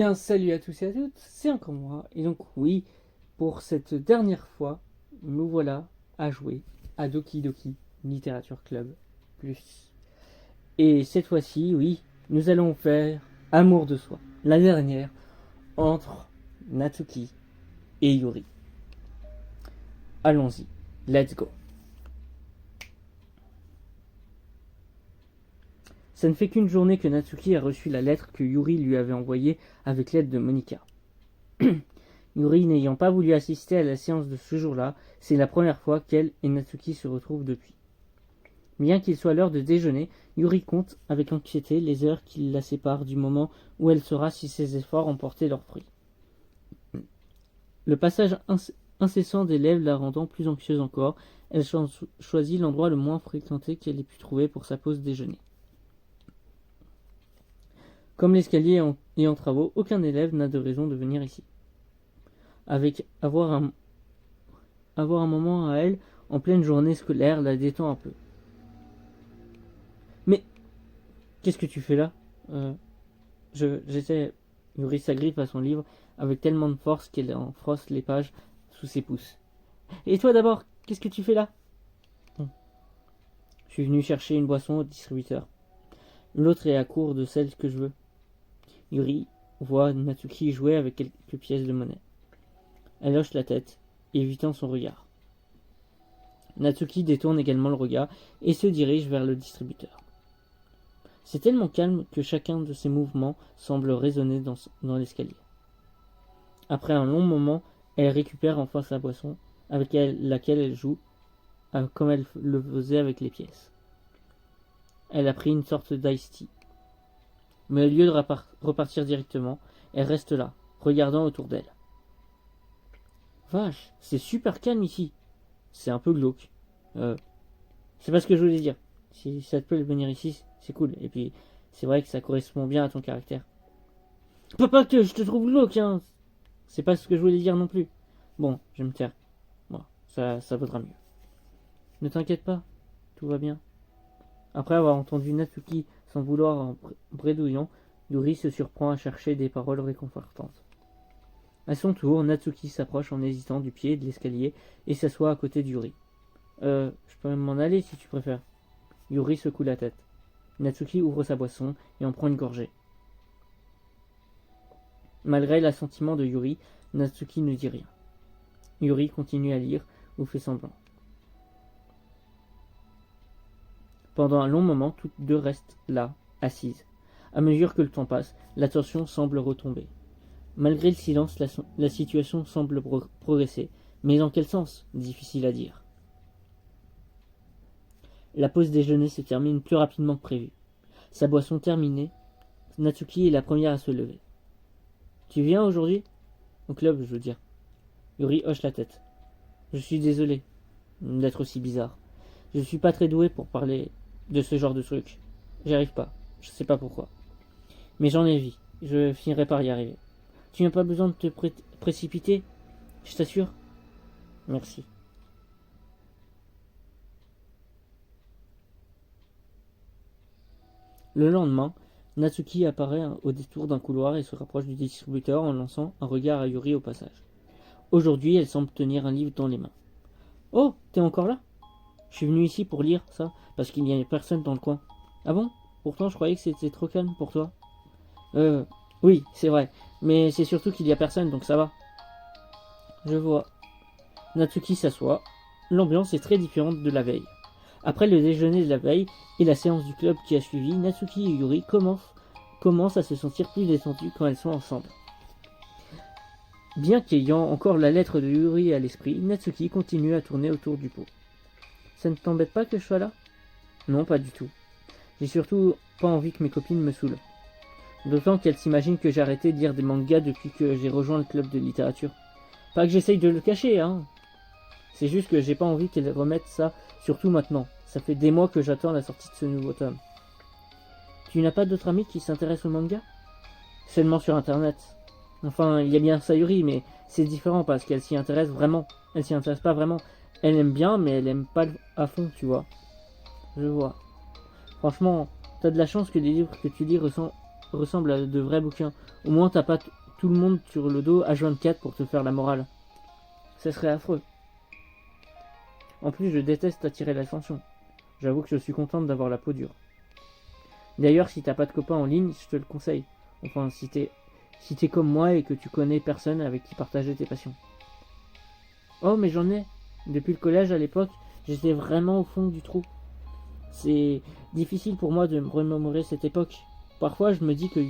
Bien, salut à tous et à toutes, c'est encore moi. Et donc oui, pour cette dernière fois, nous voilà à jouer à Doki Doki Literature Club Plus. Et cette fois-ci, oui, nous allons faire Amour de soi, la dernière, entre Natsuki et Yuri. Allons-y, let's go. Ça ne fait qu'une journée que Natsuki a reçu la lettre que Yuri lui avait envoyée avec l'aide de Monika. Yuri n'ayant pas voulu assister à la séance de ce jour-là, c'est la première fois qu'elle et Natsuki se retrouvent depuis. Bien qu'il soit l'heure de déjeuner, Yuri compte avec anxiété les heures qui la séparent du moment où elle saura si ses efforts ont porté leurs fruits. Le passage incessant d'élèves la rendant plus anxieuse encore, elle choisit l'endroit le moins fréquenté qu'elle ait pu trouver pour sa pause déjeuner. Comme l'escalier est en travaux, aucun élève n'a de raison de venir ici. Avec avoir un moment à elle en pleine journée scolaire la détend un peu. Mais qu'est-ce que tu fais là J'essaie. Yuri s'agrippe à son livre avec tellement de force qu'elle en froisse les pages sous ses pouces. Et toi d'abord, qu'est-ce que tu fais là Je suis venu chercher une boisson au distributeur. L'autre est à court de celle que je veux. Yuri voit Natsuki jouer avec quelques pièces de monnaie. Elle hoche la tête, évitant son regard. Natsuki détourne également le regard et se dirige vers le distributeur. C'est tellement calme que chacun de ses mouvements semble résonner dans l'escalier. Après un long moment, elle récupère enfin sa boisson, avec laquelle elle joue, comme elle le faisait avec les pièces. Elle a pris une sorte d'ice tea. Mais au lieu de repartir directement, elle reste là, regardant autour d'elle. Vache, c'est super calme ici. C'est un peu glauque. C'est pas ce que je voulais dire. Si ça te plaît de venir ici, c'est cool. Et puis, c'est vrai que ça correspond bien à ton caractère. Pas que je te trouve glauque, hein. C'est pas ce que je voulais dire non plus. Bon, je vais me taire. Bon, ça vaudra mieux. Ne t'inquiète pas, tout va bien. Après avoir entendu Natsuki sans vouloir en bredouillant, Yuri se surprend à chercher des paroles réconfortantes. À son tour, Natsuki s'approche en hésitant du pied de l'escalier et s'assoit à côté d'Yuri. Je peux m'en aller si tu préfères. Yuri secoue la tête. Natsuki ouvre sa boisson et en prend une gorgée. Malgré l'assentiment de Yuri, Natsuki ne dit rien. Yuri continue à lire ou fait semblant. Pendant un long moment, toutes deux restent là, assises. À mesure que le temps passe, la tension semble retomber. Malgré le silence, la situation semble progresser. Mais dans quel sens? Difficile à dire. La pause déjeuner se termine plus rapidement que prévu. Sa boisson terminée, Natsuki est la première à se lever. Tu viens aujourd'hui? Au club, je veux dire. Yuri hoche la tête. Je suis désolé d'être aussi bizarre. Je suis pas très doué pour parler de ce genre de truc. J'y arrive pas. Je sais pas pourquoi. Mais j'en ai envie. Je finirai par y arriver. Tu n'as pas besoin de te précipiter, je t'assure. Merci. Le lendemain, Natsuki apparaît au détour d'un couloir et se rapproche du distributeur en lançant un regard à Yuri au passage. Aujourd'hui, elle semble tenir un livre dans les mains. Oh, t'es encore là? Je suis venu ici pour lire ça, parce qu'il n'y avait personne dans le coin. Ah bon? Pourtant, je croyais que c'était trop calme pour toi. Oui, c'est vrai. Mais c'est surtout qu'il y a personne, donc ça va. Je vois. Natsuki s'assoit. L'ambiance est très différente de la veille. Après le déjeuner de la veille et la séance du club qui a suivi, Natsuki et Yuri commencent à se sentir plus détendus quand elles sont ensemble. Bien qu'ayant encore la lettre de Yuri à l'esprit, Natsuki continue à tourner autour du pot. Ça ne t'embête pas que je sois là? Non, pas du tout. J'ai surtout pas envie que mes copines me saoulent. D'autant qu'elles s'imaginent que j'ai arrêté de lire des mangas depuis que j'ai rejoint le club de littérature. Pas que j'essaye de le cacher, hein. C'est juste que j'ai pas envie qu'elles remettent ça, surtout maintenant. Ça fait des mois que j'attends la sortie de ce nouveau tome. Tu n'as pas d'autres amis qui s'intéressent au manga? Seulement sur internet. Enfin, il y a bien Sayuri, mais c'est différent parce qu'elle s'y intéresse vraiment. Elle s'y intéresse pas vraiment. Elle aime bien, mais elle aime pas à fond, tu vois. Je vois. Franchement, t'as de la chance que les livres que tu lis ressemblent à de vrais bouquins. Au moins t'as pas tout le monde sur le dos H24 pour te faire la morale. Ça serait affreux. En plus, je déteste attirer l'attention. J'avoue que je suis contente d'avoir la peau dure. D'ailleurs, si t'as pas de copains en ligne, je te le conseille. Enfin, si t'es comme moi et que tu connais personne avec qui partager tes passions. Oh, mais j'en ai. Depuis le collège à l'époque, j'étais vraiment au fond du trou. C'est difficile pour moi de me remémorer cette époque. Parfois, je me dis que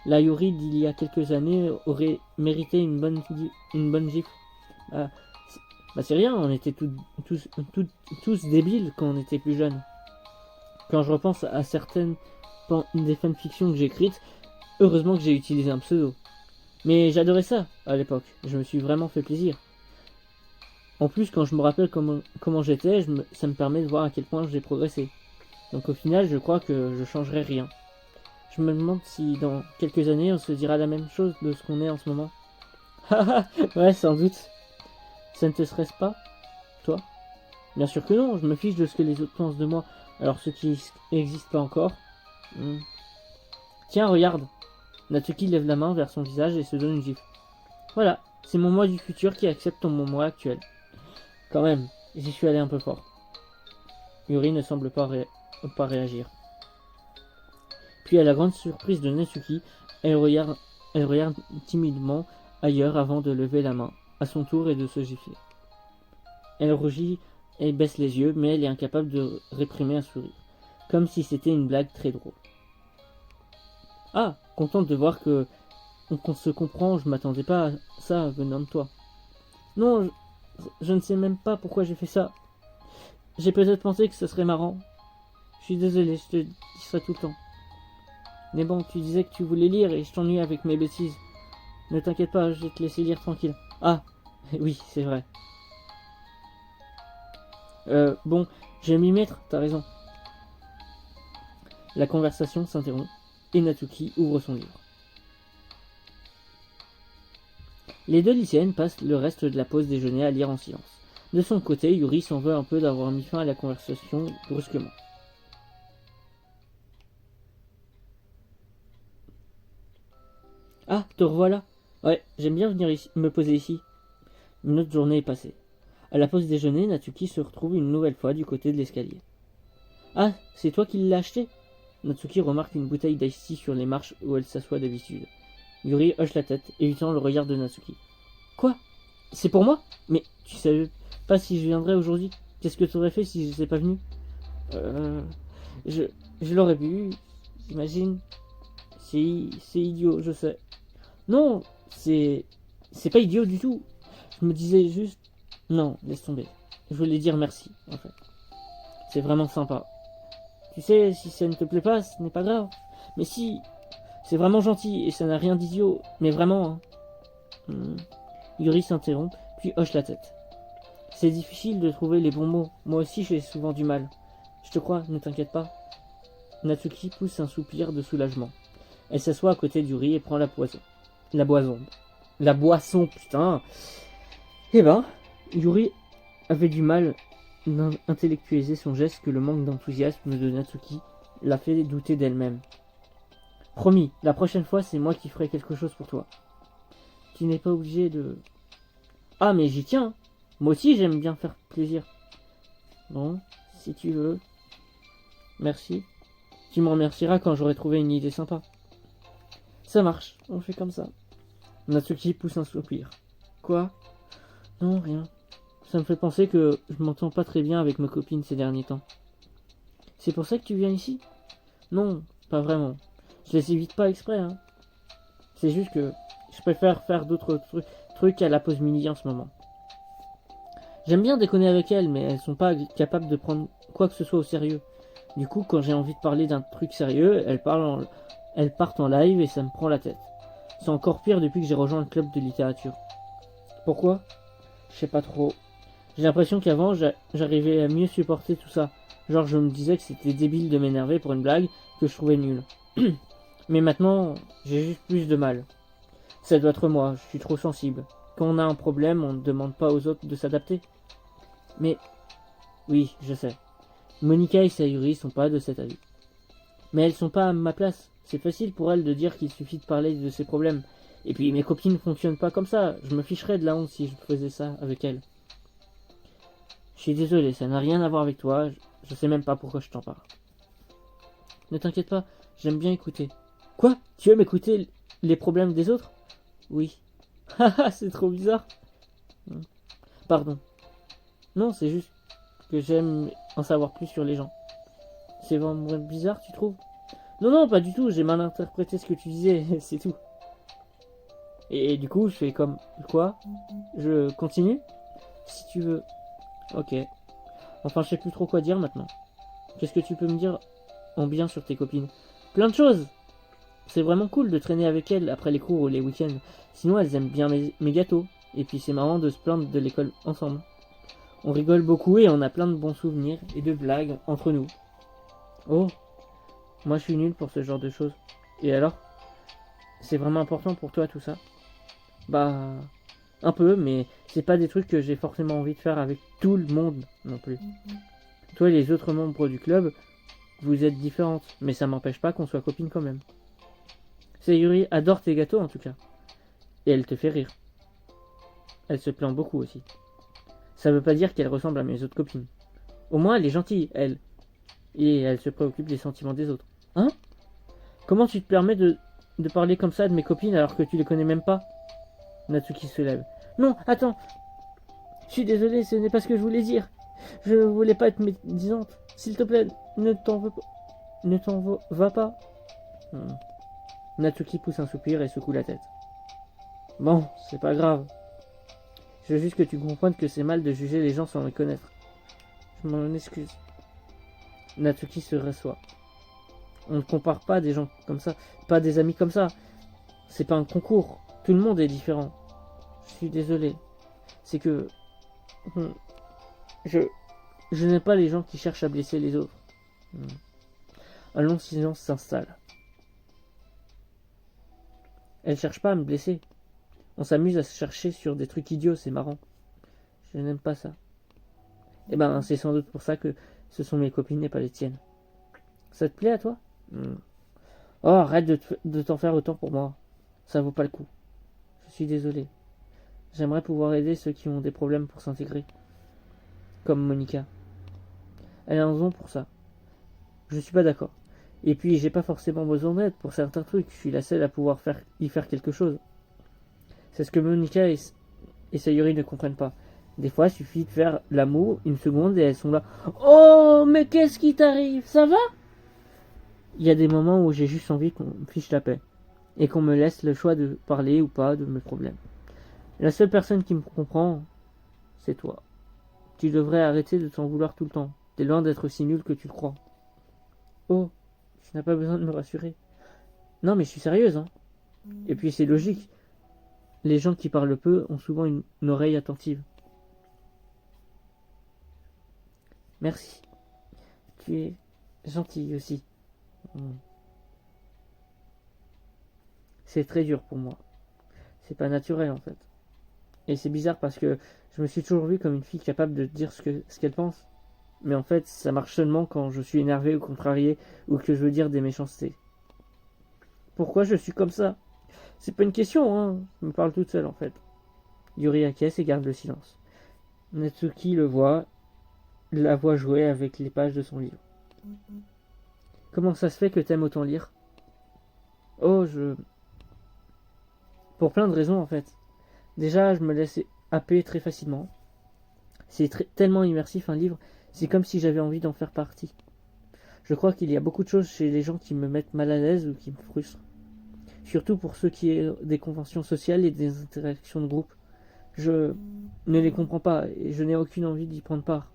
la Yuri d'il y a quelques années aurait mérité une bonne gifle. Ah, c'est rien, on était tous débiles quand on était plus jeunes. Quand je repense à certaines des fanfictions que j'ai écrites, heureusement que j'ai utilisé un pseudo. Mais j'adorais ça à l'époque, je me suis vraiment fait plaisir. En plus, quand je me rappelle comment j'étais, ça me permet de voir à quel point j'ai progressé. Donc au final, je crois que je changerai rien. Je me demande si dans quelques années, on se dira la même chose de ce qu'on est en ce moment. Haha, ouais, sans doute. Ça ne te stresse pas, toi? Bien sûr que non, je me fiche de ce que les autres pensent de moi. Alors ceux qui n'existent pas encore... Tiens, regarde. Natsuki lève la main vers son visage et se donne une gifle. Voilà, c'est mon moi du futur qui accepte mon moi actuel. Quand même, j'y suis allé un peu fort. Yuri ne semble pas réagir. Puis à la grande surprise de Natsuki, elle regarde timidement ailleurs avant de lever la main, à son tour, et de se gifler. Elle rougit et baisse les yeux, mais elle est incapable de réprimer un sourire, comme si c'était une blague très drôle. Ah, contente de voir qu'on se comprend, je m'attendais pas à ça venant de toi. Non, je ne sais même pas pourquoi j'ai fait ça. J'ai peut-être pensé que ce serait marrant. Je suis désolé, je te dis ça tout le temps. Mais bon, tu disais que tu voulais lire et je t'ennuie avec mes bêtises. Ne t'inquiète pas, je vais te laisser lire tranquille. Ah, oui, c'est vrai. Bon, je vais m'y mettre, t'as raison. La conversation s'interrompt et Natsuki ouvre son livre. Les deux lycéennes passent le reste de la pause déjeuner à lire en silence. De son côté, Yuri s'en veut un peu d'avoir mis fin à la conversation brusquement. Ah, te revoilà. Ouais, j'aime bien venir ici, me poser ici. Une autre journée est passée. À la pause déjeuner, Natsuki se retrouve une nouvelle fois du côté de l'escalier. Ah, c'est toi qui l'as acheté? Natsuki remarque une bouteille d'ice-tea sur les marches où elle s'assoit d'habitude. Yuri hoche la tête, évitant le regard de Natsuki. Quoi? C'est pour moi? Mais tu savais pas si je viendrais aujourd'hui? Qu'est-ce que tu aurais fait si je n'étais pas venu? Je l'aurais bu, j'imagine. C'est idiot, je sais. Non, c'est pas idiot du tout. Je me disais juste... Non, laisse tomber. Je voulais dire merci, en fait. C'est vraiment sympa. Tu sais, si ça ne te plaît pas, ce n'est pas grave. Mais si, c'est vraiment gentil et ça n'a rien d'idiot. Mais vraiment, hein. Yuri s'interrompt, puis hoche la tête. C'est difficile de trouver les bons mots. Moi aussi, j'ai souvent du mal. Je te crois, ne t'inquiète pas. Natsuki pousse un soupir de soulagement. Elle s'assoit à côté d'Yuri et prend la boisson, putain. Eh ben, Yuri avait du mal d'intellectualiser son geste que le manque d'enthousiasme de Natsuki l'a fait douter d'elle-même. Promis, la prochaine fois, c'est moi qui ferai quelque chose pour toi. Tu n'es pas obligé de... Ah, mais j'y tiens. Moi aussi, j'aime bien faire plaisir. Bon, si tu veux. Merci. Tu me remercieras quand j'aurai trouvé une idée sympa. Ça marche, on fait comme ça. Natsuki pousse un soupir. Quoi? Non, rien. Ça me fait penser que je m'entends pas très bien avec ma copine ces derniers temps. C'est pour ça que tu viens ici? Non, pas vraiment. Je les évite pas exprès, hein. C'est juste que je préfère faire d'autres trucs à la pause midi en ce moment. J'aime bien déconner avec elles, mais elles sont pas capables de prendre quoi que ce soit au sérieux. Du coup, quand j'ai envie de parler d'un truc sérieux, elles partent en live et ça me prend la tête. C'est encore pire depuis que j'ai rejoint le club de littérature. Pourquoi? Je sais pas trop. J'ai l'impression qu'avant, j'arrivais à mieux supporter tout ça. Genre, je me disais que c'était débile de m'énerver pour une blague que je trouvais nulle. Mais maintenant, j'ai juste plus de mal. Ça doit être moi, je suis trop sensible. Quand on a un problème, on ne demande pas aux autres de s'adapter. Mais, oui, je sais. Monika et Sayuri sont pas de cet avis. Mais elles sont pas à ma place. C'est facile pour elles de dire qu'il suffit de parler de ses problèmes. Et puis mes copines ne fonctionnent pas comme ça. Je me ficherais de la honte si je faisais ça avec elles. Je suis désolé, ça n'a rien à voir avec toi. Je sais même pas pourquoi je t'en parle. Ne t'inquiète pas, j'aime bien écouter. Quoi? Tu aimes écouter les problèmes des autres? Oui. Haha, c'est trop bizarre. Pardon. Non, c'est juste que j'aime en savoir plus sur les gens. C'est vraiment bizarre, tu trouves? Non, non, pas du tout, j'ai mal interprété ce que tu disais, c'est tout. Et du coup, je fais comme... Quoi? Je continue? Si tu veux. Ok. Enfin, je sais plus trop quoi dire maintenant. Qu'est-ce que tu peux me dire en bien sur tes copines? Plein de choses! C'est vraiment cool de traîner avec elles après les cours ou les week-ends. Sinon, elles aiment bien mes gâteaux. Et puis, c'est marrant de se plaindre de l'école ensemble. On rigole beaucoup et on a plein de bons souvenirs et de blagues entre nous. Oh, moi je suis nul pour ce genre de choses. Et alors? C'est vraiment important pour toi tout ça? Bah, un peu, mais c'est pas des trucs que j'ai forcément envie de faire avec tout le monde non plus. Toi et les autres membres du club, vous êtes différentes, mais ça m'empêche pas qu'on soit copines quand même. Sayuri adore tes gâteaux en tout cas. Et elle te fait rire. Elle se plaint beaucoup aussi. Ça veut pas dire qu'elle ressemble à mes autres copines. Au moins elle est gentille, elle. Et elle se préoccupe des sentiments des autres. Hein? Comment tu te permets de parler comme ça de mes copines alors que tu les connais même pas? Natsuki se lève. Non, attends. Je suis désolé, ce n'est pas ce que je voulais dire. Je ne voulais pas être médisante. S'il te plaît, ne t'en veux pas. Ne t'en va pas. Natsuki pousse un soupir et secoue la tête. Bon, c'est pas grave. Je veux juste que tu comprennes que c'est mal de juger les gens sans les connaître. Je m'en excuse. Natsuki se rassoit. On ne compare pas des gens comme ça, pas des amis comme ça. C'est pas un concours. Tout le monde est différent. Je suis désolé. C'est que... Je n'aime pas les gens qui cherchent à blesser les autres. Un long silence s'installe. Elle cherche pas à me blesser. On s'amuse à se chercher sur des trucs idiots, c'est marrant. Je n'aime pas ça. Eh ben, c'est sans doute pour ça que ce sont mes copines et pas les tiennes. Ça te plaît à toi? Oh, arrête de t'en faire autant pour moi. Ça vaut pas le coup. Je suis désolé. J'aimerais pouvoir aider ceux qui ont des problèmes pour s'intégrer. Comme Monica. Elle a raison pour ça. Je suis pas d'accord. Et puis, j'ai pas forcément besoin d'aide pour certains trucs. Je suis la seule à pouvoir y faire quelque chose. C'est ce que Monica et Sayuri ne comprennent pas. Des fois, il suffit de faire l'amour une seconde et elles sont là. Oh, mais qu'est-ce qui t'arrive? Ça va? Il y a des moments où j'ai juste envie qu'on me fiche la paix. Et qu'on me laisse le choix de parler ou pas de mes problèmes. La seule personne qui me comprend, c'est toi. Tu devrais arrêter de t'en vouloir tout le temps. T'es loin d'être aussi nul que tu le crois. Oh, tu n'as pas besoin de me rassurer. Non, mais je suis sérieuse, hein. Et puis c'est logique. Les gens qui parlent peu ont souvent une oreille attentive. Merci. Tu es gentille aussi. C'est très dur pour moi. C'est pas naturel en fait. Et c'est bizarre parce que je me suis toujours vue comme une fille capable de dire ce qu'elle pense. Mais en fait, ça marche seulement quand je suis énervé ou contrarié ou que je veux dire des méchancetés. Pourquoi je suis comme ça? C'est pas une question, hein. Je me parle toute seule en fait. Yuri acquiesce et garde le silence. Natsuki le voit, la voit jouer avec les pages de son livre. Comment ça se fait que t'aimes autant lire? Oh, Pour plein de raisons en fait. Déjà, je me laisse happer très facilement. C'est tellement immersif un livre, c'est comme si j'avais envie d'en faire partie. Je crois qu'il y a beaucoup de choses chez les gens qui me mettent mal à l'aise ou qui me frustrent. Surtout pour ceux qui ont des conventions sociales et des interactions de groupe. Je ne les comprends pas et je n'ai aucune envie d'y prendre part.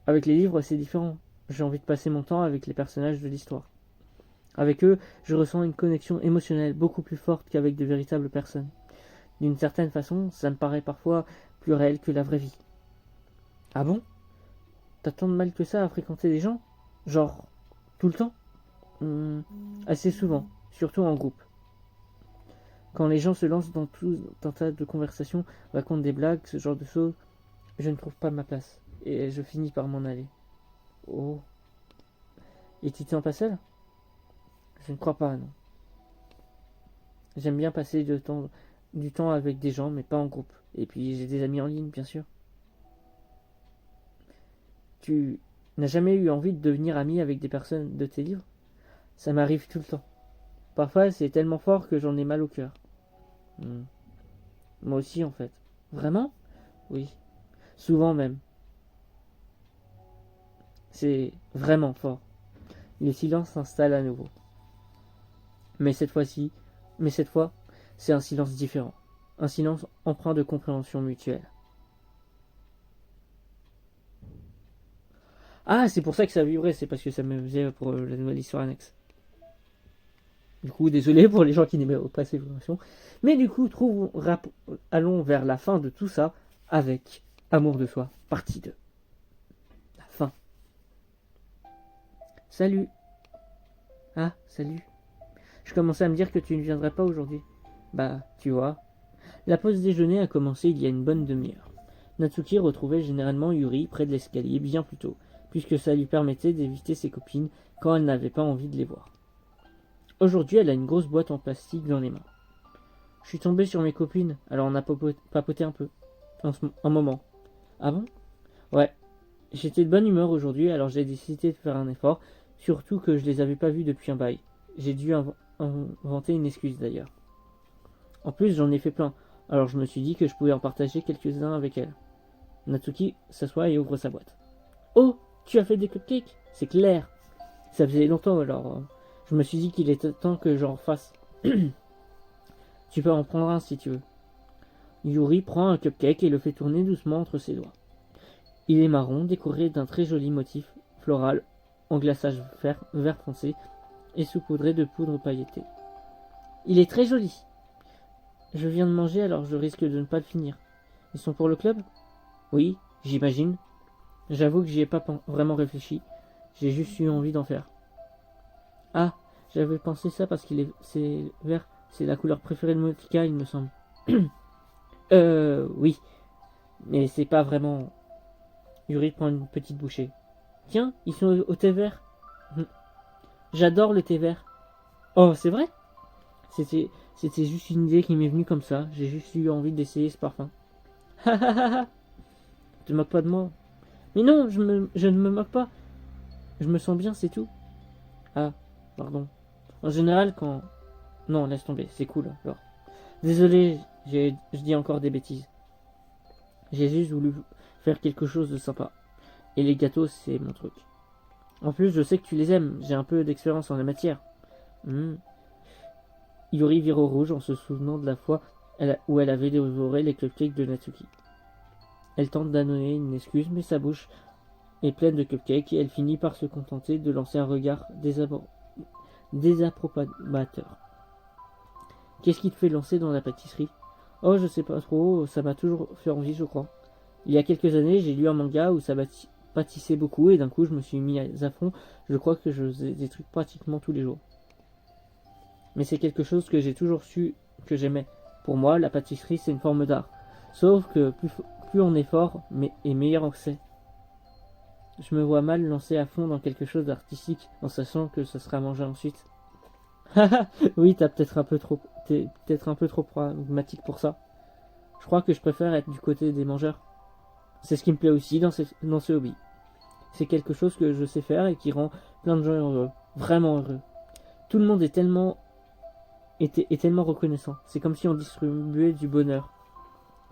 Avec les livres, c'est différent. J'ai envie de passer mon temps avec les personnages de l'histoire. Avec eux, je ressens une connexion émotionnelle beaucoup plus forte qu'avec de véritables personnes. D'une certaine façon, ça me paraît parfois plus réel que la vraie vie. Ah bon? T'as tant de mal que ça à fréquenter des gens? Genre, tout le temps? Assez souvent, surtout en groupe. Quand les gens se lancent dans tout un tas de conversations, racontent des blagues, ce genre de choses, je ne trouve pas ma place. Et je finis par m'en aller. Oh. Et tu te sens pas seul? Je ne crois pas, non. J'aime bien passer du temps avec des gens, mais pas en groupe. Et puis j'ai des amis en ligne, bien sûr. Tu n'as jamais eu envie de devenir ami avec des personnes de tes livres? Ça m'arrive tout le temps. Parfois, c'est tellement fort que j'en ai mal au cœur. Hmm. Moi aussi, en fait. Vraiment? Oui. Souvent même. C'est vraiment fort. Le silence s'installe à nouveau. Mais cette fois-ci, mais cette fois, c'est un silence différent. Un silence empreint de compréhension mutuelle. Ah, c'est pour ça que ça vibrait, c'est parce que ça me faisait pour la nouvelle histoire annexe. Du coup, désolé pour les gens qui n'aimaient pas ces vibrations. Mais du coup, allons vers la fin de tout ça avec Amour de soi, partie 2. La fin. Salut. Ah, salut. Je commençais à me dire que tu ne viendrais pas aujourd'hui. Bah, tu vois. La pause déjeuner a commencé il y a une bonne demi-heure. Natsuki retrouvait généralement Yuri près de l'escalier bien plus tôt, puisque ça lui permettait d'éviter ses copines quand elle n'avait pas envie de les voir. Aujourd'hui, elle a une grosse boîte en plastique dans les mains. Je suis tombé sur mes copines, alors on a papoté un peu. Un moment. Ah bon? Ouais. J'étais de bonne humeur aujourd'hui, alors j'ai décidé de faire un effort, surtout que je les avais pas vus depuis un bail. J'ai dû inventer une excuse d'ailleurs. En plus, j'en ai fait plein, alors je me suis dit que je pouvais en partager quelques-uns avec elle. Natsuki s'assoit et ouvre sa boîte. Oh, tu as fait des cupcakes? C'est clair. Ça faisait longtemps alors. Je me suis dit qu'il était temps que j'en fasse. Tu peux en prendre un si tu veux. Yuri prend un cupcake et le fait tourner doucement entre ses doigts. Il est marron, décoré d'un très joli motif floral en glaçage vert foncé et saupoudré de poudre pailletée. Il est très joli. Je viens de manger alors je risque de ne pas le finir. Ils sont pour le club? Oui, j'imagine. J'avoue que j'y ai pas vraiment réfléchi. J'ai juste eu envie d'en faire. Ah, j'avais pensé ça parce c'est vert. C'est la couleur préférée de Motika, il me semble. Oui. Mais c'est pas vraiment... Yuri prend une petite bouchée. Tiens, ils sont au thé vert. J'adore le thé vert. Oh, c'est vrai? C'était juste une idée qui m'est venue comme ça. J'ai juste eu envie d'essayer ce parfum. Ha ha ha ha. Te moques pas de moi. Mais non, je ne me moque pas. Je me sens bien, c'est tout. Ah, pardon. En général, quand... Non, laisse tomber, c'est cool, alors. Désolé, je dis encore des bêtises. J'ai juste voulu faire quelque chose de sympa. Et les gâteaux, c'est mon truc. En plus, je sais que tu les aimes. J'ai un peu d'expérience en la matière. Yuri vire au rouge en se souvenant de la fois où elle avait dévoré les cupcakes de Natsuki. Elle tente d'annoncer une excuse, mais sa bouche est pleine de cupcakes et elle finit par se contenter de lancer un regard désapprobateur. Qu'est-ce qui te fait lancer dans la pâtisserie? Oh, je sais pas trop, ça m'a toujours fait envie, je crois. Il y a quelques années, j'ai lu un manga où ça pâtissait beaucoup et d'un coup, je me suis mis à fond. Je crois que je faisais des trucs pratiquement tous les jours. Mais c'est quelque chose que j'ai toujours su que j'aimais. Pour moi, la pâtisserie, c'est une forme d'art. Sauf que plus on est fort, et meilleur on c'est. Je me vois mal lancer à fond dans quelque chose d'artistique en sachant que ça sera mangé ensuite. Oui, t'es peut-être un peu trop pragmatique pour ça. Je crois que je préfère être du côté des mangeurs. C'est ce qui me plaît aussi dans ce hobby. C'est quelque chose que je sais faire et qui rend plein de gens heureux. Vraiment heureux. Tout le monde est tellement reconnaissant. C'est comme si on distribuait du bonheur.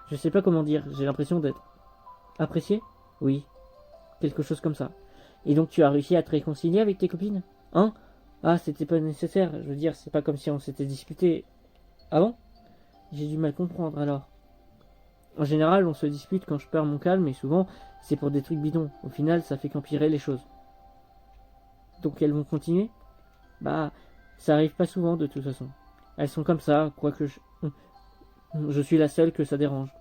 Je sais pas comment dire, j'ai l'impression d'être apprécié? Oui, quelque chose comme ça. Et donc tu as réussi à te réconcilier avec tes copines? Hein? Ah, c'était pas nécessaire, je veux dire, c'est pas comme si on s'était disputé. Ah bon? J'ai du mal comprendre alors. En général, on se dispute quand je perds mon calme et souvent, c'est pour des trucs bidons. Au final, ça fait qu'empirer les choses. Donc elles vont continuer? Bah, ça arrive pas souvent de toute façon. Elles sont comme ça, quoique je suis la seule que ça dérange.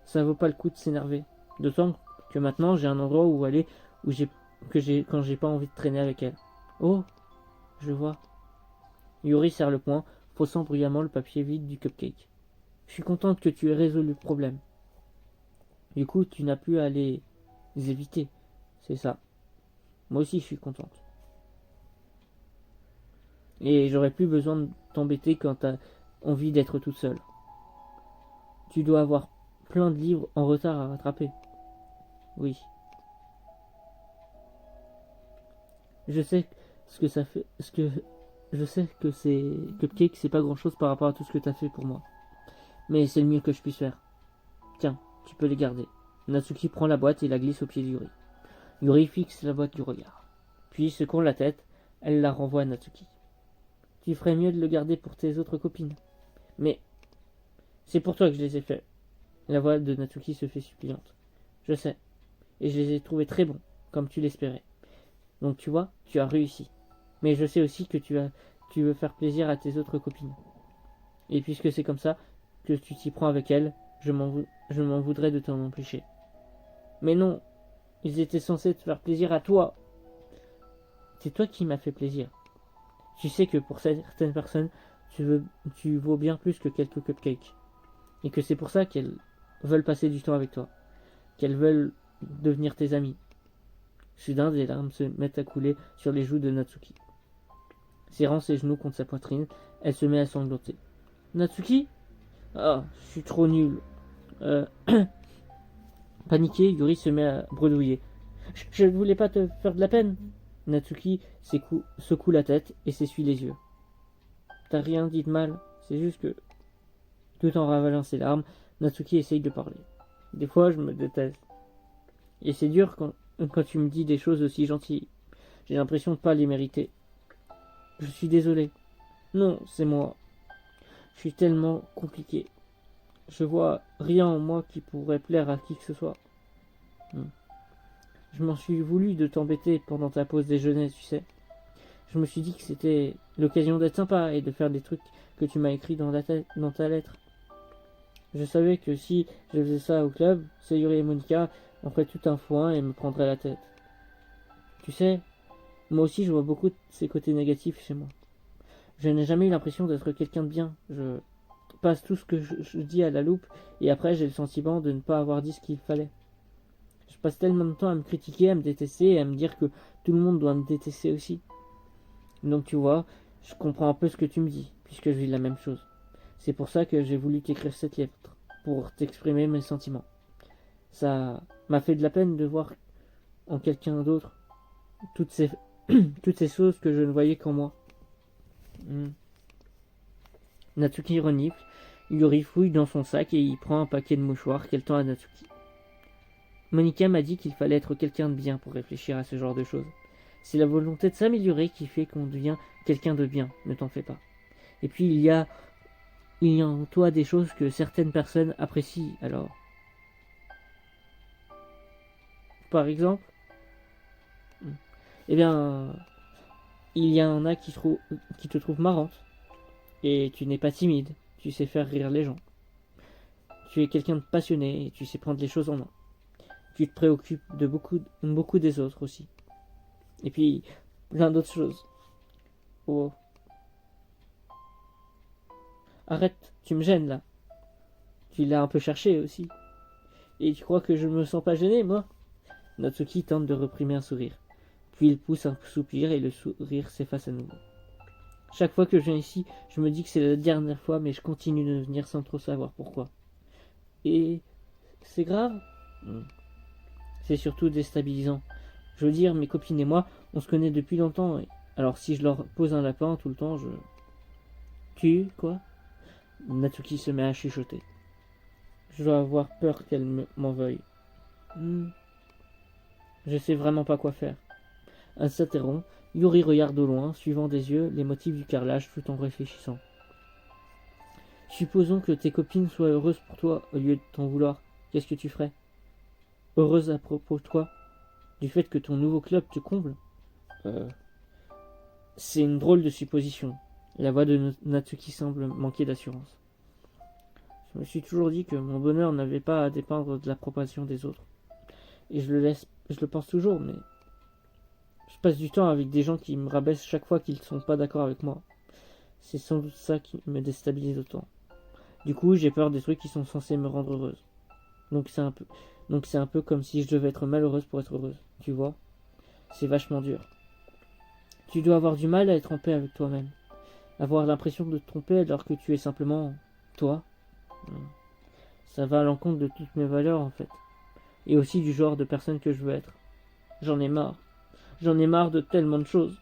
Ça vaut pas le coup de s'énerver. D'autant que maintenant j'ai un endroit où aller quand j'ai pas envie de traîner avec elle. Oh, je vois. Yuri serre le poing, faussant bruyamment le papier vide du cupcake. Je suis contente que tu aies résolu le problème. Du coup, tu n'as plus à les éviter. C'est ça. Moi aussi, je suis contente. Et j'aurais plus besoin de t'embêter quand t'as envie d'être toute seule. Tu dois avoir plein de livres en retard à rattraper. Oui. Je sais ce que ça fait. Je sais que c'est. Cupcake, c'est pas grand chose par rapport à tout ce que t'as fait pour moi. Mais c'est le mieux que je puisse faire. Tiens, tu peux les garder. Natsuki prend la boîte et la glisse au pied d'Yuri. Yuri fixe la boîte du regard. Puis, secouant la tête, elle la renvoie à Natsuki. Tu ferais mieux de le garder pour tes autres copines. Mais c'est pour toi que je les ai faits. La voix de Natsuki se fait suppliante. Je sais. Et je les ai trouvés très bons, comme tu l'espérais. Donc tu vois, tu as réussi. Mais je sais aussi que tu veux faire plaisir à tes autres copines. Et puisque c'est comme ça que tu t'y prends avec elles, je m'en voudrais de t'en empêcher. Mais non, ils étaient censés te faire plaisir à toi. C'est toi qui m'as fait plaisir. Tu sais que pour certaines personnes, tu vaux bien plus que quelques cupcakes. Et que c'est pour ça qu'elles veulent passer du temps avec toi. Qu'elles veulent devenir tes amis. Soudain, des larmes se mettent à couler sur les joues de Natsuki. Serrant ses genoux contre sa poitrine, elle se met à sangloter. Natsuki? Ah, je suis trop nul. Paniqué, Yuri se met à bredouiller. Je ne voulais pas te faire de la peine. Natsuki secoue la tête et s'essuie les yeux. T'as rien dit de mal, c'est juste que... Tout en ravalant ses larmes, Natsuki essaye de parler. Des fois, je me déteste. Et c'est dur quand tu me dis des choses aussi gentilles. J'ai l'impression de pas les mériter. Je suis désolé. Non, c'est moi. Je suis tellement compliqué. Je vois rien en moi qui pourrait plaire à qui que ce soit. Je m'en suis voulu de t'embêter pendant ta pause déjeuner, tu sais. Je me suis dit que c'était l'occasion d'être sympa et de faire des trucs que tu m'as écrits dans ta lettre. Je savais que si je faisais ça au club, Sayuri et Monica en feraient tout un foin et me prendraient la tête. Tu sais, moi aussi je vois beaucoup de ces côtés négatifs chez moi. Je n'ai jamais eu l'impression d'être quelqu'un de bien. Je passe tout ce que je dis à la loupe et après j'ai le sentiment de ne pas avoir dit ce qu'il fallait. Je passe tellement de temps à me critiquer, à me détester et à me dire que tout le monde doit me détester aussi. Donc tu vois, je comprends un peu ce que tu me dis, puisque je vis la même chose. C'est pour ça que j'ai voulu t'écrire cette lettre, pour t'exprimer mes sentiments. Ça m'a fait de la peine de voir en quelqu'un d'autre toutes ces, toutes ces choses que je ne voyais qu'en moi. Natsuki renifle, Yuri fouille dans son sac et il prend un paquet de mouchoirs qu'elle tend à Natsuki. Monica m'a dit qu'il fallait être quelqu'un de bien pour réfléchir à ce genre de choses. C'est la volonté de s'améliorer qui fait qu'on devient quelqu'un de bien, ne t'en fais pas. Et puis il y a en toi des choses que certaines personnes apprécient, alors. Par exemple, eh bien, il y en a qui te trouvent marrante. Et tu n'es pas timide, tu sais faire rire les gens. Tu es quelqu'un de passionné et tu sais prendre les choses en main. Tu te préoccupes de beaucoup des autres aussi. Et puis, plein d'autres choses. Oh. Arrête, tu me gênes là. Tu l'as un peu cherché aussi. Et tu crois que je ne me sens pas gêné, moi? Natsuki tente de réprimer un sourire. Puis il pousse un soupir et le sourire s'efface à nouveau. Chaque fois que je viens ici, je me dis que c'est la dernière fois, mais je continue de venir sans trop savoir pourquoi. Et c'est grave? C'est surtout déstabilisant. Je veux dire, mes copines et moi, on se connaît depuis longtemps. Alors si je leur pose un lapin tout le temps, Tu, quoi? Natsuki se met à chuchoter. Je dois avoir peur qu'elle m'en veuille. Je sais vraiment pas quoi faire. Elle s'interrompt. Yuri regarde au loin, suivant des yeux les motifs du carrelage tout en réfléchissant. Supposons que tes copines soient heureuses pour toi au lieu de t'en vouloir. Qu'est-ce que tu ferais? Heureuse à propos de toi? Du fait que ton nouveau club te comble? C'est une drôle de supposition. La voix de Natsuki semble manquer d'assurance. Je me suis toujours dit que mon bonheur n'avait pas à dépendre de l'approbation des autres. Et je le pense toujours, mais je passe du temps avec des gens qui me rabaissent chaque fois qu'ils ne sont pas d'accord avec moi. C'est sans doute ça qui me déstabilise autant. Du coup, j'ai peur des trucs qui sont censés me rendre heureuse. Donc c'est un peu comme si je devais être malheureuse pour être heureuse, tu vois? C'est vachement dur. Tu dois avoir du mal à être en paix avec toi-même. Avoir l'impression de te tromper alors que tu es simplement toi. Ça va à l'encontre de toutes mes valeurs en fait. Et aussi du genre de personne que je veux être. J'en ai marre. J'en ai marre de tellement de choses.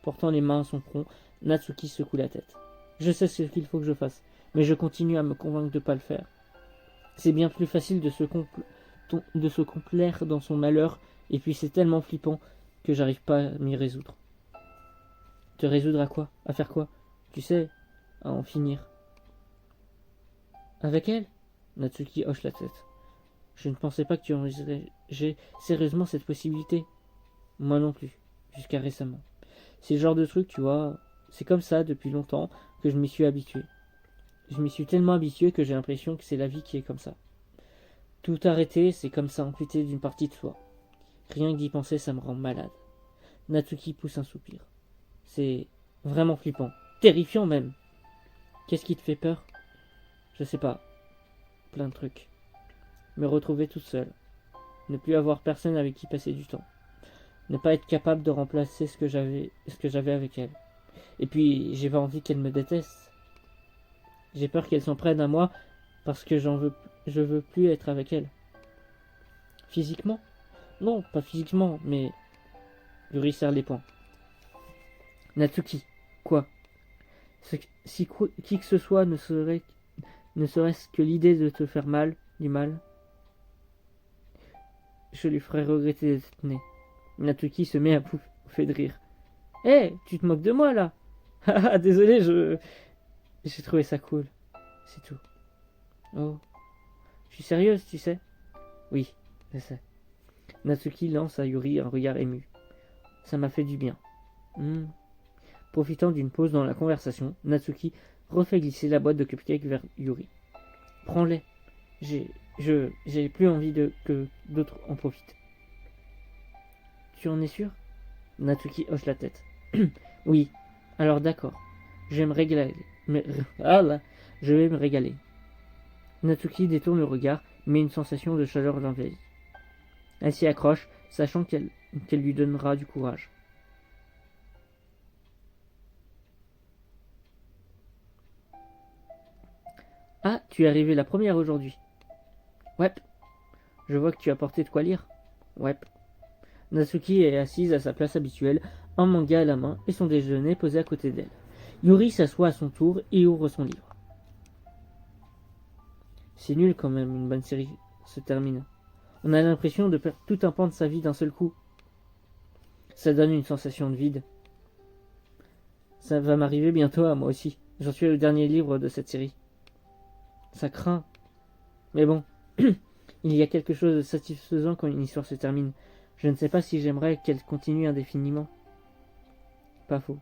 Portant les mains à son front, Natsuki secoue la tête. Je sais ce qu'il faut que je fasse, mais je continue à me convaincre de ne pas le faire. C'est bien plus facile de se complaire dans son malheur, et puis c'est tellement flippant que j'arrive pas à m'y résoudre. Te résoudre à quoi? À faire quoi? Tu sais, à en finir. Avec elle? Natsuki hoche la tête. Je ne pensais pas que tu envisageais sérieusement cette possibilité. Moi non plus, jusqu'à récemment. C'est le genre de truc, tu vois, c'est comme ça depuis longtemps que je m'y suis habitué. Je m'y suis tellement habitué que j'ai l'impression que c'est la vie qui est comme ça. Tout arrêter, c'est comme ça amputé d'une partie de soi. Rien que d'y penser, ça me rend malade. Natsuki pousse un soupir. C'est vraiment flippant. Terrifiant même. Qu'est-ce qui te fait peur? Je sais pas. Plein de trucs. Me retrouver toute seule. Ne plus avoir personne avec qui passer du temps. Ne pas être capable de remplacer ce que j'avais avec elle. Et puis, j'ai pas envie qu'elle me déteste. J'ai peur qu'elle s'en prenne à moi parce que je veux plus être avec elle. Physiquement? Non, pas physiquement, mais... Yuri serre les poings. Natsuki, quoi? Si qui que ce soit ne serait-ce que l'idée de te faire du mal, je lui ferais regretter d'être né. Natsuki se met à pouffer de rire. Hé, tu te moques de moi là? Ah, désolé, j'ai trouvé ça cool. C'est tout. Oh. Je suis sérieuse, tu sais? Oui, je sais. Natsuki lance à Yuri un regard ému. Ça m'a fait du bien. Profitant d'une pause dans la conversation, Natsuki refait glisser la boîte de cupcakes vers Yuri. Prends-les. J'ai plus envie que d'autres en profitent. Tu en es sûr? Natsuki hoche la tête. Oui, alors d'accord. Je vais me régaler. Je vais me régaler. Natsuki détourne le regard, mais une sensation de chaleur l'envahit. Elle s'y accroche, sachant qu'elle lui donnera du courage. Ah, tu es arrivée la première aujourd'hui. Ouais. Je vois que tu as porté de quoi lire. Ouais. Natsuki est assise à sa place habituelle, un manga à la main et son déjeuner posé à côté d'elle. Yuri s'assoit à son tour et ouvre son livre. C'est nul quand même, une bonne série se termine. On a l'impression de perdre tout un pan de sa vie d'un seul coup. Ça donne une sensation de vide. Ça va m'arriver bientôt à moi aussi. J'en suis au dernier livre de cette série. Ça craint. Mais bon, il y a quelque chose de satisfaisant quand une histoire se termine. Je ne sais pas si j'aimerais qu'elle continue indéfiniment. Pas faux.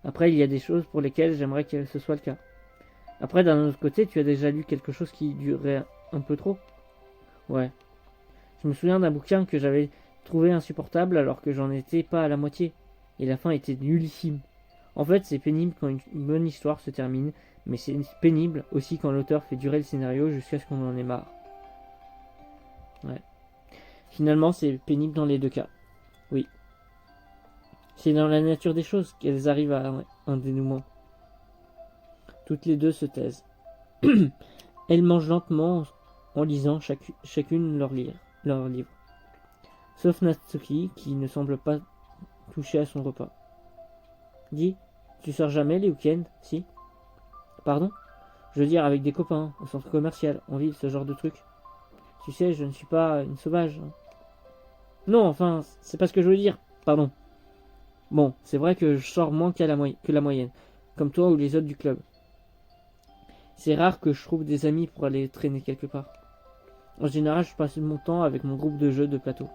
Après, il y a des choses pour lesquelles j'aimerais que ce soit le cas. Après, d'un autre côté, tu as déjà lu quelque chose qui durait un peu trop. Ouais. Je me souviens d'un bouquin que j'avais trouvé insupportable alors que j'en étais pas à la moitié. Et la fin était nullissime. En fait, c'est pénible quand une bonne histoire se termine, mais c'est pénible aussi quand l'auteur fait durer le scénario jusqu'à ce qu'on en ait marre. Ouais. Finalement, c'est pénible dans les deux cas. Oui. C'est dans la nature des choses qu'elles arrivent à un dénouement. Toutes les deux se taisent. Elles mangent lentement en lisant chacune leur livre. Sauf Natsuki qui ne semble pas toucher à son repas. Dis, tu sors jamais les week-ends, si? Pardon? Je veux dire avec des copains, au centre commercial, en ville, ce genre de truc. Tu sais, je ne suis pas une sauvage. Non, enfin, c'est pas ce que je veux dire. Pardon. Bon, c'est vrai que je sors moins que la moyenne, comme toi ou les autres du club. C'est rare que je trouve des amis pour aller traîner quelque part. En général, je passe mon temps avec mon groupe de jeux de plateau.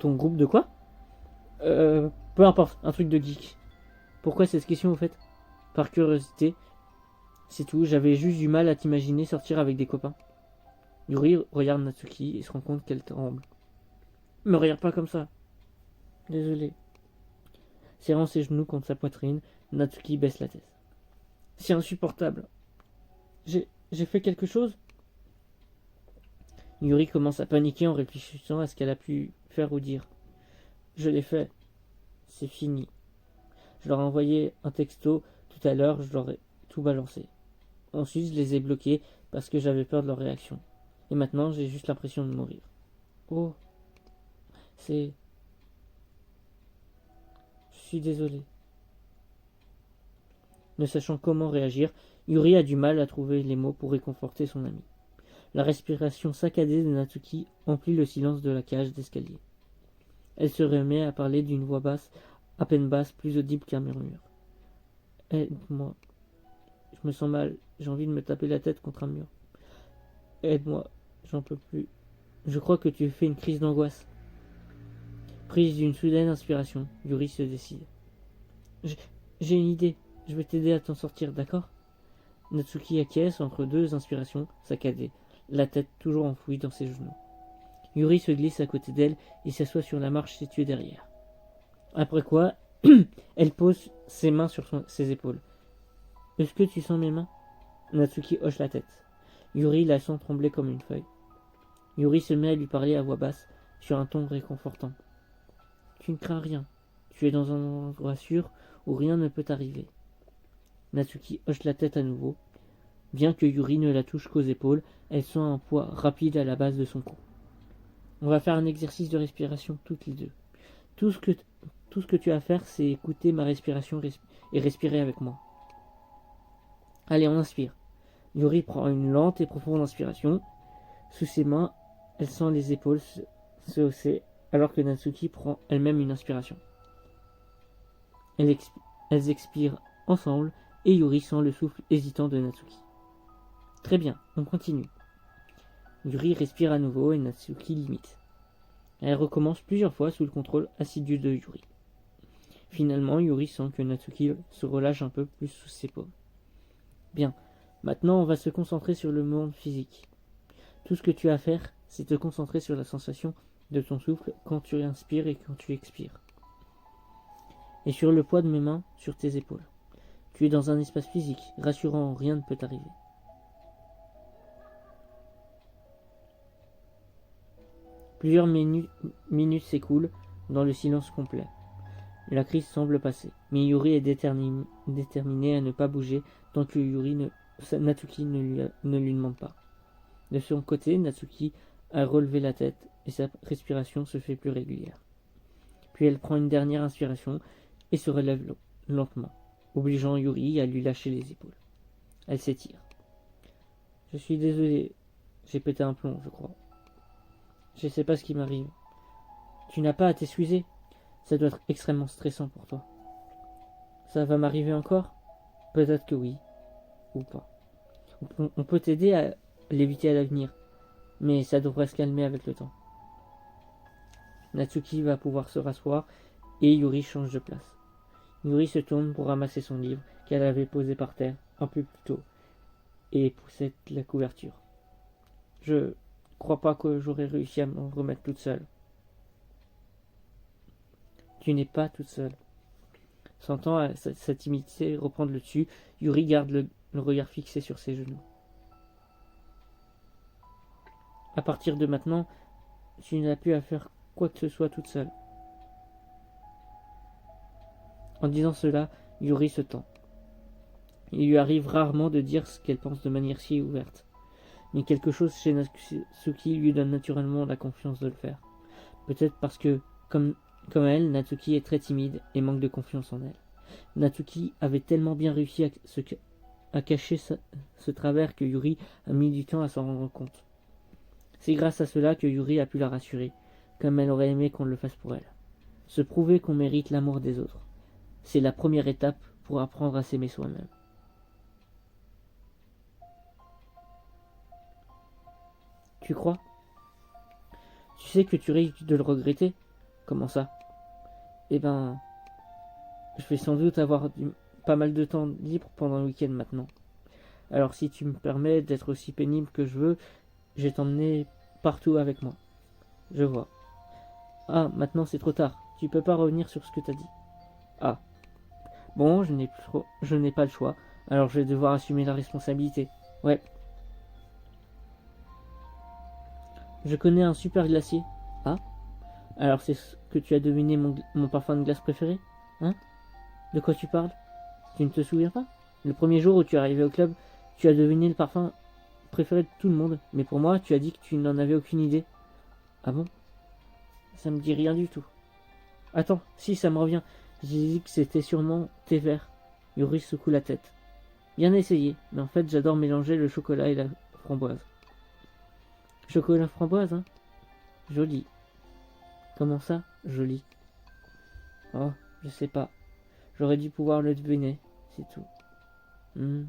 Ton groupe de quoi? Peu importe, un truc de geek. Pourquoi cette question au fait? Par curiosité, c'est tout, j'avais juste du mal à t'imaginer sortir avec des copains. Yuri regarde Natsuki et se rend compte qu'elle tremble. Me regarde pas comme ça. Désolé. Serrant ses genoux contre sa poitrine, Natsuki baisse la tête. C'est insupportable. J'ai fait quelque chose? Yuri commence à paniquer en réfléchissant à ce qu'elle a pu faire ou dire. Je l'ai fait. C'est fini. Je leur ai envoyé un texto tout à l'heure, je leur ai tout balancé. Ensuite, je les ai bloqués parce que j'avais peur de leur réaction. Et maintenant, j'ai juste l'impression de mourir. Oh, c'est... Je suis désolé. Ne sachant comment réagir, Yuri a du mal à trouver les mots pour réconforter son ami. La respiration saccadée de Natsuki emplit le silence de la cage d'escalier. Elle se remet à parler d'une voix basse, à peine basse, plus audible qu'un murmure. Aide-moi. Je me sens mal. J'ai envie de me taper la tête contre un mur. Aide-moi. J'en peux plus. Je crois que tu fais une crise d'angoisse. Prise d'une soudaine inspiration, Yuri se décide. J'ai une idée. Je vais t'aider à t'en sortir, d'accord? Natsuki acquiesce entre deux inspirations saccadées, la tête toujours enfouie dans ses genoux. Yuri se glisse à côté d'elle et s'assoit sur la marche située derrière. Après quoi, elle pose ses mains sur ses épaules. Est-ce que tu sens mes mains? Natsuki hoche la tête. Yuri la sent trembler comme une feuille. Yuri se met à lui parler à voix basse, sur un ton réconfortant. Tu ne crains rien. Tu es dans un endroit sûr où rien ne peut t'arriver. Natsuki hoche la tête à nouveau. Bien que Yuri ne la touche qu'aux épaules, elle sent un poids rapide à la base de son cou. On va faire un exercice de respiration toutes les deux. Tout ce que tu as à faire, c'est écouter ma respiration et respirer avec moi. Allez, on inspire. Yuri prend une lente et profonde inspiration. Sous ses mains, elle sent les épaules se hausser, alors que Natsuki prend elle-même une inspiration. Elles expirent ensemble, et Yuri sent le souffle hésitant de Natsuki. Très bien, on continue. Yuri respire à nouveau et Natsuki l'imite. Elle recommence plusieurs fois sous le contrôle assidu de Yuri. Finalement, Yuri sent que Natsuki se relâche un peu plus sous ses paumes. Bien, maintenant on va se concentrer sur le monde physique. Tout ce que tu as à faire, c'est te concentrer sur la sensation de ton souffle quand tu inspires et quand tu expires. Et sur le poids de mes mains sur tes épaules. Tu es dans un espace physique, rassurant, rien ne peut t'arriver. Plusieurs minutes s'écoulent dans le silence complet. La crise semble passer, mais Yuri est déterminé à ne pas bouger tant que Natsuki ne lui demande pas. De son côté, Natsuki a relevé la tête et sa respiration se fait plus régulière. Puis elle prend une dernière inspiration et se relève lentement, obligeant Yuri à lui lâcher les épaules. Elle s'étire. Je suis désolé, j'ai pété un plomb, je crois. Je sais pas ce qui m'arrive. Tu n'as pas à t'excuser. Ça doit être extrêmement stressant pour toi. Ça va m'arriver encore? Peut-être que oui, ou pas. On peut t'aider à l'éviter à l'avenir, mais ça devrait se calmer avec le temps. Natsuki va pouvoir se rasseoir et Yuri change de place. Yuri se tourne pour ramasser son livre qu'elle avait posé par terre un peu plus tôt et poussette la couverture. Je crois pas que j'aurais réussi à m'en remettre toute seule. Tu n'es pas toute seule. Sentant sa timidité reprendre le dessus, Yuri garde le regard fixé sur ses genoux. À partir de maintenant, tu n'as plus à faire quoi que ce soit toute seule. En disant cela, Yuri se tend. Il lui arrive rarement de dire ce qu'elle pense de manière si ouverte, mais quelque chose chez Natsuki lui donne naturellement la confiance de le faire. Peut-être parce que, comme elle, Natsuki est très timide et manque de confiance en elle. Natsuki avait tellement bien réussi à cacher ce travers que Yuri a mis du temps à s'en rendre compte. C'est grâce à cela que Yuri a pu la rassurer, comme elle aurait aimé qu'on le fasse pour elle. Se prouver qu'on mérite l'amour des autres. C'est la première étape pour apprendre à s'aimer soi-même. Tu crois? Tu sais que tu risques de le regretter? Comment ça? Eh ben, je vais sans doute avoir pas mal de temps libre pendant le week-end maintenant. Alors si tu me permets d'être aussi pénible que je veux, je vais t'emmener partout avec moi. Je vois. Ah, maintenant c'est trop tard. Tu peux pas revenir sur ce que t'as dit. Ah. Bon, je n'ai pas le choix. Alors je vais devoir assumer la responsabilité. Ouais. Je connais un super glacier. Ah. Alors c'est ce que tu as deviné mon parfum de glace préféré? Hein? De quoi tu parles? Tu ne te souviens pas? Le premier jour où tu es arrivé au club, tu as deviné le parfum préféré de tout le monde, mais pour moi, tu as dit que tu n'en avais aucune idée. Ah bon? Ça me dit rien du tout. Attends, si, ça me revient. J'ai dit que c'était sûrement thé vert. Yuri secoue la tête. Bien essayé, mais en fait, j'adore mélanger le chocolat et la framboise. Chocolat framboise, hein? Joli. Comment ça, joli? Oh, je sais pas. J'aurais dû pouvoir le deviner, c'est tout. Hmm.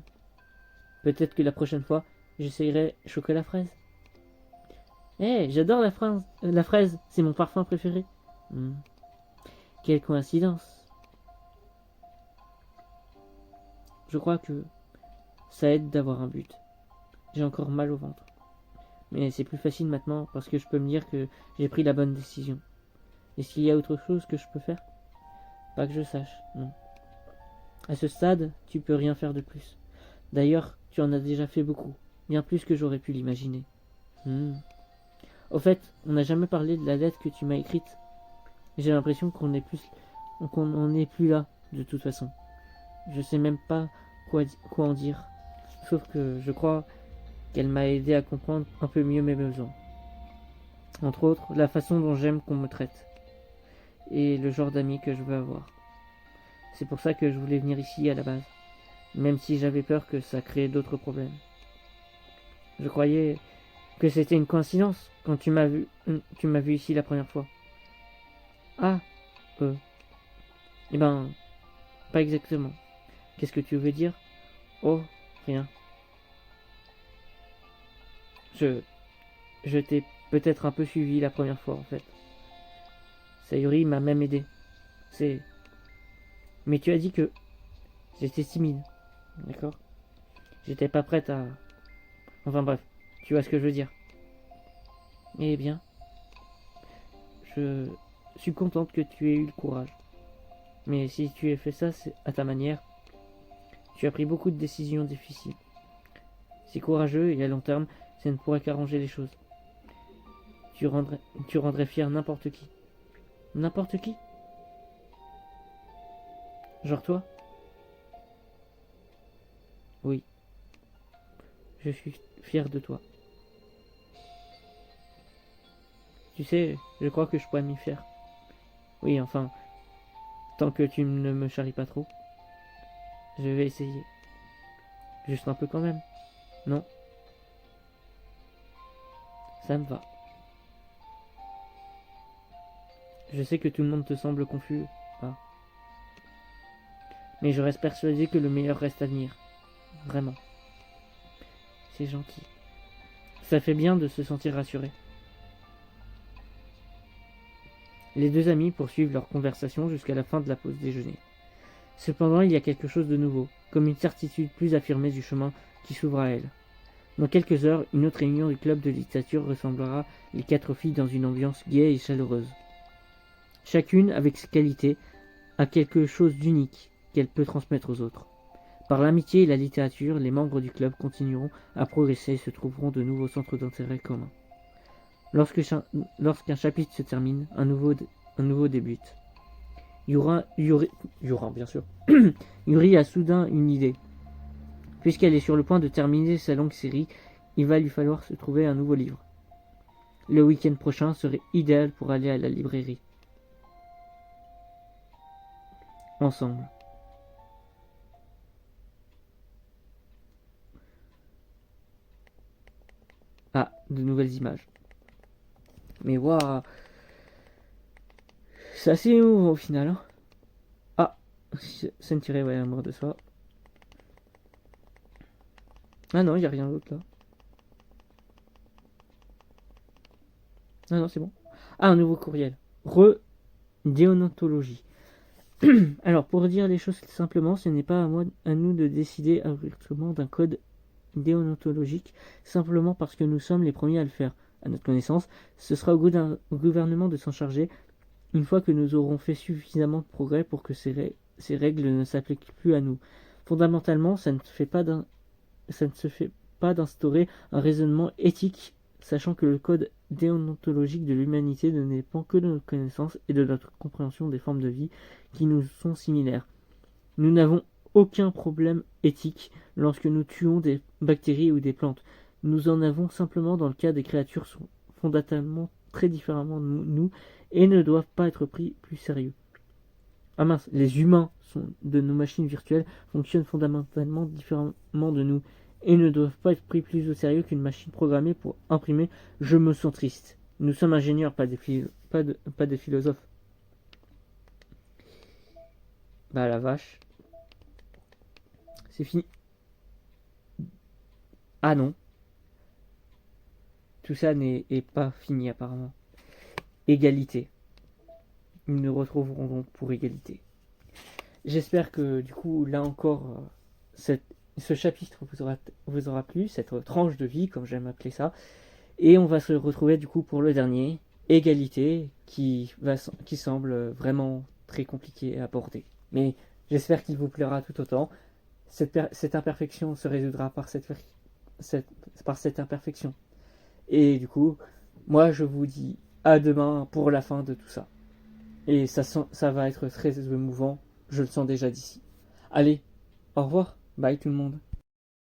Peut-être que la prochaine fois, j'essayerai chocolat fraise. J'adore la fraise, c'est mon parfum préféré. Hmm. Quelle coïncidence. Je crois que ça aide d'avoir un but. J'ai encore mal au ventre. Mais c'est plus facile maintenant parce que je peux me dire que j'ai pris la bonne décision. Est-ce qu'il y a autre chose que je peux faire? Pas que je sache, non. À ce stade, tu peux rien faire de plus. D'ailleurs, tu en as déjà fait beaucoup, bien plus que j'aurais pu l'imaginer. Au fait, on n'a jamais parlé de la lettre que tu m'as écrite. J'ai l'impression qu'on n'en est plus là, de toute façon. Je sais même pas quoi en dire. Sauf que je crois qu'elle m'a aidé à comprendre un peu mieux mes besoins. Entre autres, la façon dont j'aime qu'on me traite. Et le genre d'amis que je veux avoir. C'est pour ça que je voulais venir ici à la base. Même si j'avais peur que ça crée d'autres problèmes. Je croyais que c'était une coïncidence quand tu m'as vu ici la première fois. Ah, eh ben, pas exactement. Qu'est-ce que tu veux dire? Oh, rien. Je t'ai peut-être un peu suivi la première fois en fait. Sayuri m'a même aidé. Mais tu as dit que j'étais timide, d'accord? J'étais pas prête à... Enfin bref, tu vois ce que je veux dire. Eh bien, je suis contente que tu aies eu le courage. Mais si tu as fait ça à ta manière, tu as pris beaucoup de décisions difficiles. C'est courageux et à long terme, ça ne pourrait qu'arranger les choses. Tu rendrais fier n'importe qui. N'importe qui? Genre toi? Oui, je suis fier de toi. Tu sais, je crois que je pourrais m'y faire. Oui, enfin, tant que tu ne me charries pas trop. Je vais essayer. Juste un peu quand même. Non? Ça me va. Je sais que tout le monde te semble confus. Ah. Mais je reste persuadé que le meilleur reste à venir. Vraiment. C'est gentil. Ça fait bien de se sentir rassuré. Les deux amis poursuivent leur conversation jusqu'à la fin de la pause déjeuner. Cependant, il y a quelque chose de nouveau, comme une certitude plus affirmée du chemin qui s'ouvre à elle. Dans quelques heures, une autre réunion du club de littérature ressemblera les quatre filles dans une ambiance gaie et chaleureuse. Chacune, avec ses qualités, a quelque chose d'unique qu'elle peut transmettre aux autres. Par l'amitié et la littérature, les membres du club continueront à progresser et se trouveront de nouveaux centres d'intérêt communs. Lorsqu'un chapitre se termine, un nouveau débute. Bien sûr. Yuri a soudain une idée. Puisqu'elle est sur le point de terminer sa longue série, il va lui falloir se trouver un nouveau livre. Le week-end prochain serait idéal pour aller à la librairie. Ensemble. Ah, de nouvelles images. Mais waouh, c'est assez émouvant au final. Hein. Ah, scène tirée, ouais, à mort de soi. Ah non, il n'y a rien d'autre là. Ah non, c'est bon. Ah, un nouveau courriel. Déontologie. Alors, pour dire les choses simplement, ce n'est pas à nous de décider ouvertement d'un code déontologique, simplement parce que nous sommes les premiers à le faire. À notre connaissance, ce sera au gouvernement de s'en charger une fois que nous aurons fait suffisamment de progrès pour que ces règles ne s'appliquent plus à nous. Fondamentalement, ça ne se fait pas d'instaurer un raisonnement éthique, sachant que le code déontologique de l'humanité ne dépend que de notre connaissance et de notre compréhension des formes de vie qui nous sont similaires. Nous n'avons aucun problème éthique lorsque nous tuons des bactéries ou des plantes. Nous en avons simplement dans le cas des créatures sont fondamentalement très différemment de nous et ne doivent pas être pris plus sérieux. Ah mince, les humains de nos machines virtuelles fonctionnent fondamentalement différemment de nous et ne doivent pas être pris plus au sérieux qu'une machine programmée pour imprimer. Je me sens triste. Nous sommes ingénieurs, pas des philosophes. Bah la vache. C'est fini. Ah non. Tout ça n'est pas fini apparemment. Égalité. Ils nous retrouveront donc pour égalité. J'espère que du coup, là encore, ce chapitre vous aura plu, cette tranche de vie, comme j'aime appeler ça. Et on va se retrouver du coup pour le dernier, égalité, qui semble vraiment très compliqué à aborder. Mais j'espère qu'il vous plaira tout autant. Cette imperfection se résoudra par cette imperfection. Et du coup, moi je vous dis à demain pour la fin de tout ça. Et ça va être très émouvant, je le sens déjà d'ici. Allez, au revoir, bye tout le monde.